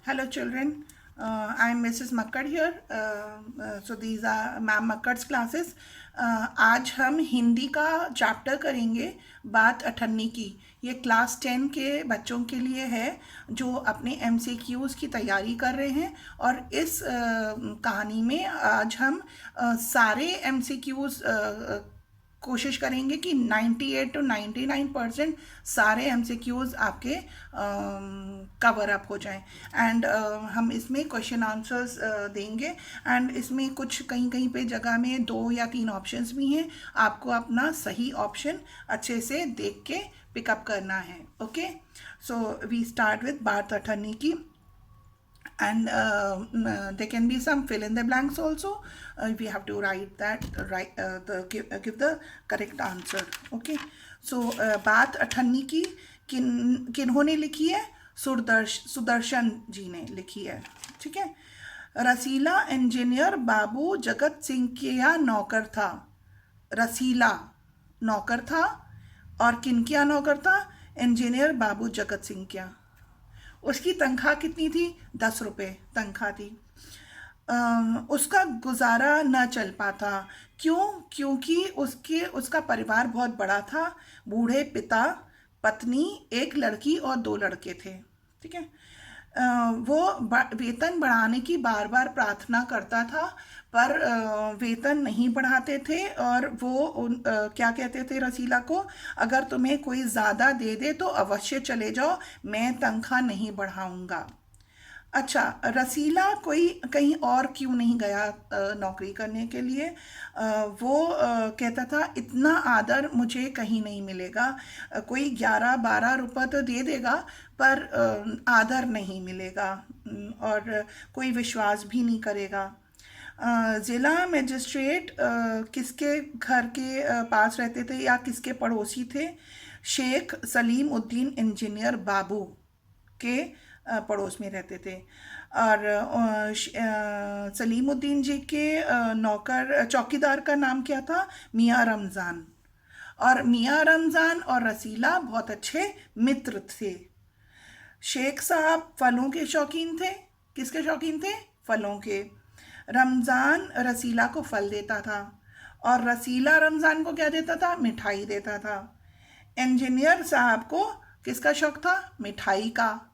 Hello, children. I'm Mrs. Makkad here. So these are Ma'am Makkad's classes. आज हम हिंदी का chapter करेंगे बात अठन्नी की। ये क्लास 10 के बच्चों के लिए है जो अपने MCQs की तैयारी कर रहे हैं। और इस कहानी में आज हम सारे MCQs कोशिश करेंगे कि 98 to 99% सारे MCQs आपके कवर अप हो जाएं। एंड हम इसमें क्वेश्चन आंसर्स देंगे। एंड इसमें कुछ कहीं कहीं पे जगह में 2 या 3 ऑप्शंस भी हैं। आपको अपना सही ऑप्शन अच्छे से देख के पिकअप करना है। Okay, so we start with बात अठन्नी की। And there can be some fill in the blanks also. We have to write that, give the correct answer. Okay, so बात अठन्नी की किन्होंने लिखी है? सुदर्शन जी ने लिखी है। ठीक है। रसीला इंजीनियर बाबू जगत सिंह का नौकर था। रसीला नौकर था और किन क्या नौकर था? इंजीनियर बाबू जगत सिंह क्या। उसकी तनख्वाह कितनी थी? 10 रुपये तनख्वाह थी। उसका गुजारा न चल पाता। क्यों? क्योंकि उसका परिवार बहुत बड़ा था। बूढ़े पिता, पत्नी, एक लड़की और 2 लड़के थे। ठीक है। वो वेतन बढ़ाने की बार बार प्रार्थना करता था, पर वेतन नहीं बढ़ाते थे। और वो क्या कहते थे रसीला को? अगर तुम्हें कोई ज़्यादा दे दे तो अवश्य चले जाओ, मैं तनख्वाह नहीं बढ़ाऊंगा। अच्छा, रसीला कोई कहीं और क्यों नहीं गया नौकरी करने के लिए? वो कहता था इतना आदर मुझे कहीं नहीं मिलेगा। कोई 11-12 रुपये तो दे देगा, पर आदर नहीं मिलेगा। और कोई विश्वास भी नहीं करेगा। ज़िला मजिस्ट्रेट किसके घर के पास रहते थे या किसके पड़ोसी थे? शेख सलीम उद्दीन इंजीनियर बाबू के पड़ोस में रहते थे। और सलीमुद्दीन जी के नौकर चौकीदार का नाम क्या था? मियाँ रमज़ान। और मियाँ रमज़ान और रसीला बहुत अच्छे मित्र थे। शेख साहब फलों के शौकीन थे। किसके शौकीन थे? फलों के। रमज़ान रसीला को फल देता था और रसीला रमज़ान को क्या देता था? मिठाई देता था। इंजीनियर साहब को किसका शौक था? मिठाई का।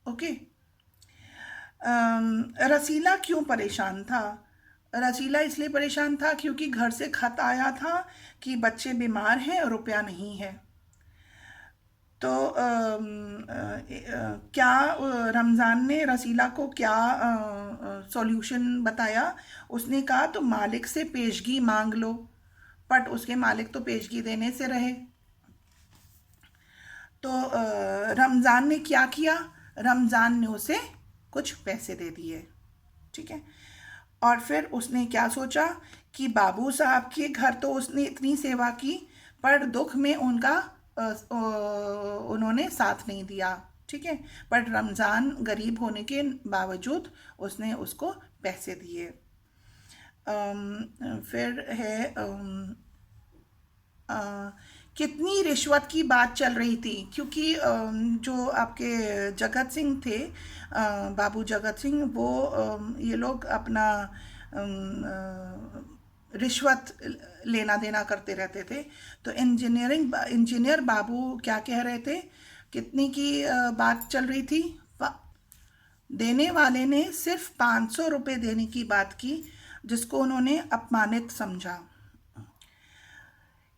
ओके। रसीला क्यों परेशान था? रसीला इसलिए परेशान था क्योंकि घर से खत आया था कि बच्चे बीमार हैं और रुपया नहीं है। तो क्या रमज़ान ने रसीला को क्या सॉल्यूशन बताया? उसने कहा तो मालिक से पेशगी मांग लो। बट उसके मालिक तो पेशगी देने से रहे। तो रमज़ान ने क्या किया? रमज़ान ने उसे कुछ पैसे दे दिए। ठीक है। और फिर उसने क्या सोचा कि बाबू साहब के घर तो उसने इतनी सेवा की, पर दुख में उन्होंने साथ नहीं दिया। ठीक है। पर रमज़ान गरीब होने के बावजूद उसने उसको पैसे दिए। फिर है कितनी रिश्वत की बात चल रही थी? क्योंकि जो आपके जगत सिंह थे, बाबू जगत सिंह, वो ये लोग अपना रिश्वत लेना देना करते रहते थे। तो इंजीनियर बाबू क्या कह रहे थे? कितनी की बात चल रही थी? देने वाले ने सिर्फ 500 रुपये देने की बात की, जिसको उन्होंने अपमानित समझा।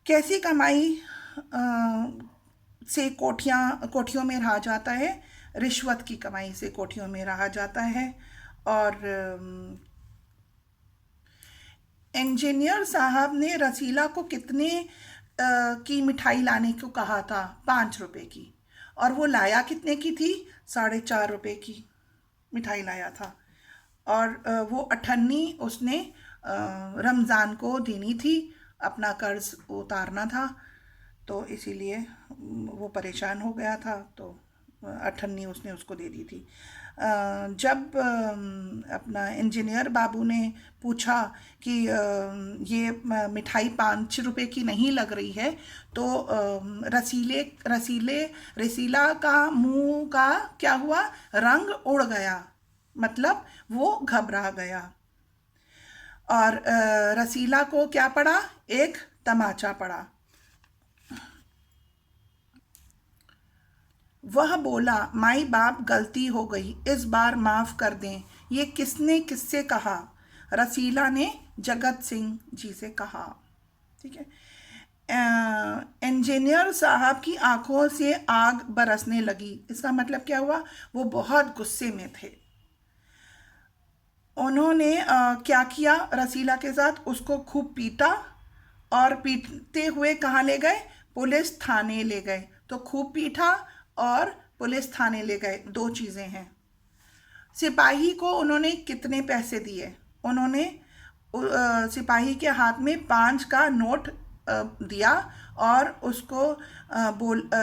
कैसी कमाई से कोठियों में रहा जाता है? रिश्वत की कमाई से कोठियों में रहा जाता है। और इंजीनियर साहब ने रसीला को कितने की मिठाई लाने को कहा था? 5 रुपये की। और वो लाया कितने की थी? 4.5 रुपये की मिठाई लाया था। और वो अठन्नी उसने रमज़ान को देनी थी, अपना कर्ज उतारना था, तो इसीलिए वो परेशान हो गया था। तो अठन्नी उसने उसको दे दी थी। जब अपना इंजीनियर बाबू ने पूछा कि ये मिठाई 5 रुपए की नहीं लग रही है, तो रसीला का मुंह का क्या हुआ, रंग उड़ गया, मतलब वो घबरा गया। और रसीला को क्या पड़ा, एक तमाचा पड़ा। वह बोला, माई बाप गलती हो गई, इस बार माफ़ कर दें। ये किसने किससे कहा? रसीला ने जगत सिंह जी से कहा। ठीक है। इंजीनियर साहब की आंखों से आग बरसने लगी। इसका मतलब क्या हुआ, वो बहुत गुस्से में थे। उन्होंने क्या किया रसीला के साथ, उसको खूब पीटा, और पीटते हुए कहाँ ले गए, पुलिस थाने ले गए। तो खूब पीटा और पुलिस थाने ले गए, दो चीज़ें हैं। सिपाही को उन्होंने कितने पैसे दिए? उन्होंने सिपाही के हाथ में 5 का नोट दिया और उसको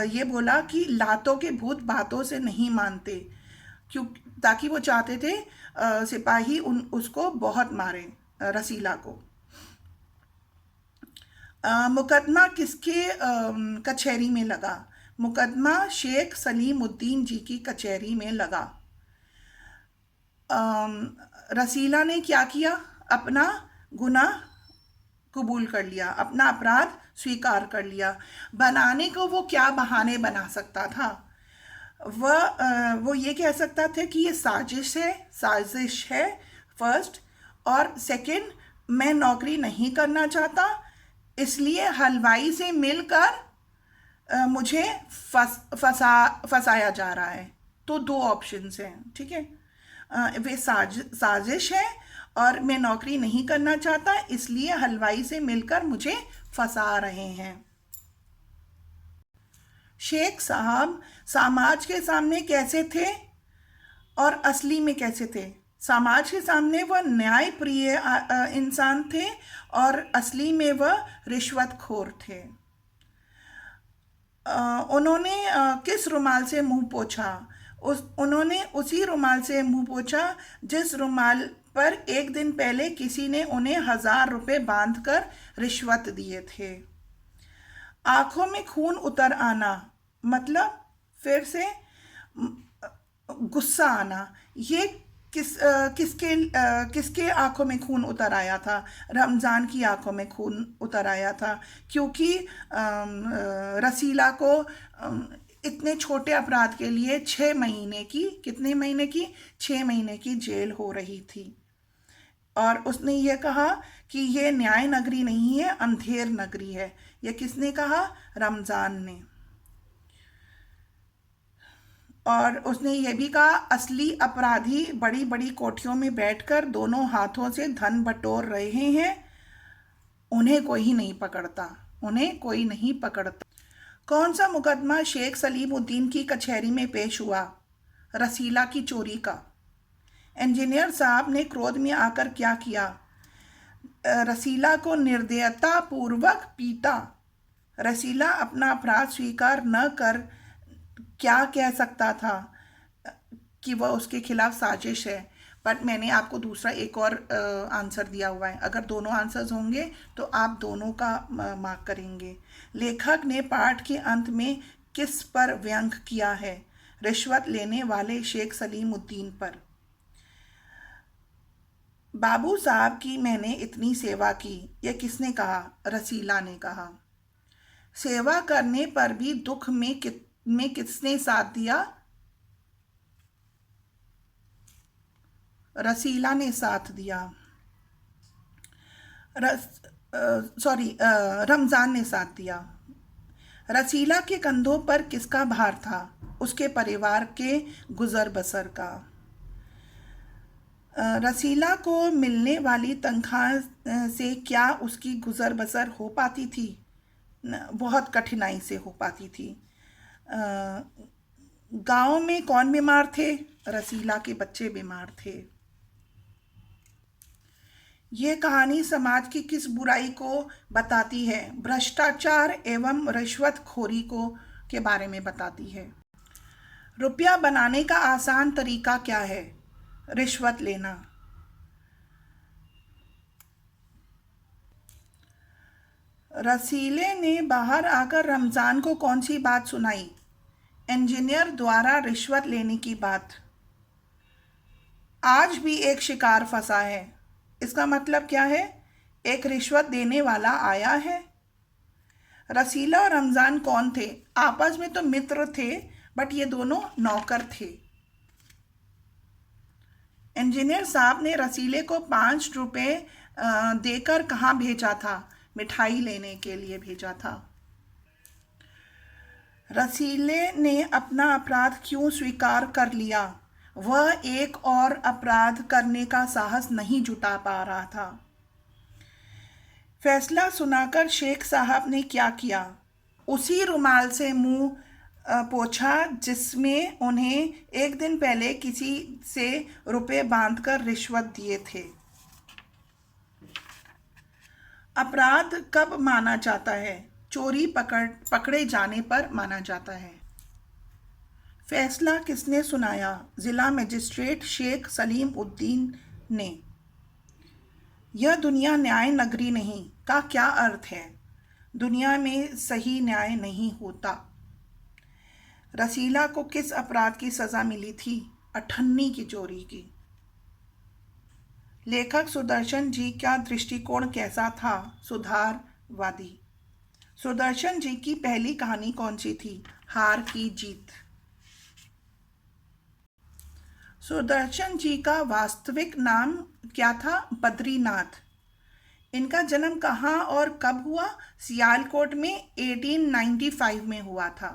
ये बोला कि लातों के भूत बातों से नहीं मानते, क्यों, ताकि वो चाहते थे सिपाही उसको बहुत मारे, रसीला को। मुकदमा किसके कचहरी में लगा? मुकदमा शेख सलीमुद्दीन जी की कचहरी में लगा। रसीला ने क्या किया, अपना गुनाह कबूल कर लिया, अपना अपराध स्वीकार कर लिया। बनाने को वो क्या बहाने बना सकता था? वो ये कह सकता था कि ये साजिश है फर्स्ट, और सेकंड, मैं नौकरी नहीं करना चाहता, इसलिए हलवाई से मिलकर मुझे फंसाया जा रहा है। तो दो ऑप्शंस हैं। ठीक है। वे साजिश है, और मैं नौकरी नहीं करना चाहता, इसलिए हलवाई से मिलकर मुझे फंसा रहे हैं। शेख साहब समाज के सामने कैसे थे और असली में कैसे थे? समाज के सामने वह न्याय प्रिय इंसान थे, और असली में वह रिश्वतखोर थे। उन्होंने किस रुमाल से मुंह पोंछा? उन्होंने उसी रुमाल से मुंह पोंछा जिस रुमाल पर एक दिन पहले किसी ने उन्हें 1000 रुपये बांधकर रिश्वत दिए थे। आंखों में खून उतर आना, मतलब फिर से गुस्सा आना। ये किसके आंखों में खून उतर आया था? रमज़ान की आंखों में खून उतर आया था, क्योंकि रसीला को इतने छोटे अपराध के लिए 6 महीने की, कितने महीने की, 6 महीने की जेल हो रही थी। और उसने ये कहा कि ये न्याय नगरी नहीं है, अंधेर नगरी है। ये किसने कहा? रमज़ान ने। और उसने ये भी कहा, असली अपराधी बड़ी बड़ी कोठियों में बैठकर दोनों हाथों से धन बटोर रहे हैं, उन्हें कोई नहीं पकड़ता, उन्हें कोई नहीं पकड़ता। कौन सा मुकदमा शेख सलीमुद्दीन की कचहरी में पेश हुआ? रसीला की चोरी का। इंजीनियर साहब ने क्रोध में आकर क्या किया? रसीला को निर्दयता पूर्वक पीटा। रसीला अपना अपराध स्वीकार न कर क्या कह सकता था कि वह उसके खिलाफ साजिश है। बट मैंने आपको दूसरा एक और आंसर दिया हुआ है। अगर दोनों आंसर्स होंगे तो आप दोनों का मार्क करेंगे। लेखक ने पाठ के अंत में किस पर व्यंग किया है? रिश्वत लेने वाले शेख सलीमुद्दीन पर। बाबू साहब की मैंने इतनी सेवा की, यह किसने कहा? रसीला ने कहा। सेवा करने पर भी दुख में किसने साथ दिया? रसीला ने साथ दिया। रमज़ान ने साथ दिया। रसीला के कंधों पर किसका भार था? उसके परिवार के गुजर बसर का। रसीला को मिलने वाली तनख्वाह से क्या उसकी गुजर बसर हो पाती थी? बहुत कठिनाई से हो पाती थी। गांव में कौन बीमार थे? रसीला के बच्चे बीमार थे। ये कहानी समाज की किस बुराई को बताती है? भ्रष्टाचार एवं रिश्वतखोरी को के बारे में बताती है। रुपया बनाने का आसान तरीका क्या है? रिश्वत लेना। रसीले ने बाहर आकर रमज़ान को कौन सी बात सुनाई? इंजीनियर द्वारा रिश्वत लेने की बात। आज भी एक शिकार फंसा है। इसका मतलब क्या है? एक रिश्वत देने वाला आया है। रसीला और रमज़ान कौन थे? आपस में तो मित्र थे, बट ये दोनों नौकर थे। इंजीनियर साहब ने रसीले को 5 रुपए देकर कहाँ भेजा था? मिठाई लेने के लिए भेजा था। रसीले ने अपना अपराध क्यों स्वीकार कर लिया? वह एक और अपराध करने का साहस नहीं जुटा पा रहा था। फैसला सुनाकर शेख साहब ने क्या किया? उसी रुमाल से मुंह पोंछा जिसमें उन्हें एक दिन पहले किसी से रुपए बांधकर रिश्वत दिए थे। अपराध कब माना जाता है? चोरी पकड़े जाने पर माना जाता है। फैसला किसने सुनाया? जिला मजिस्ट्रेट शेख सलीम उद्दीन ने। यह दुनिया न्याय नगरी नहीं का क्या अर्थ है? दुनिया में सही न्याय नहीं होता। रसीला को किस अपराध की सज़ा मिली थी? अठन्नी की चोरी की। लेखक सुदर्शन जी का दृष्टिकोण कैसा था? सुधारवादी। सुदर्शन जी की पहली कहानी कौन सी थी? हार की जीत। सुदर्शन जी का वास्तविक नाम क्या था? बद्रीनाथ। इनका जन्म कहाँ और कब हुआ? सियालकोट में 1895 में हुआ था।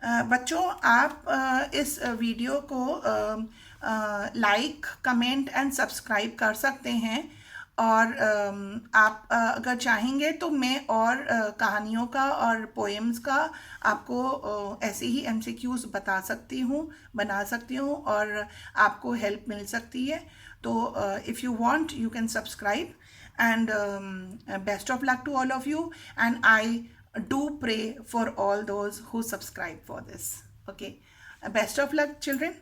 बच्चों, आप इस वीडियो को लाइक, कमेंट एंड सब्सक्राइब कर सकते हैं, और आप अगर चाहेंगे तो मैं और कहानियों का और पोएम्स का आपको ऐसे ही MCQs बना सकती हूँ, और आपको हेल्प मिल सकती है। तो if you want you can subscribe, and best of luck to all of you, and I do pray for all those who subscribe for this. Okay, best of luck, children.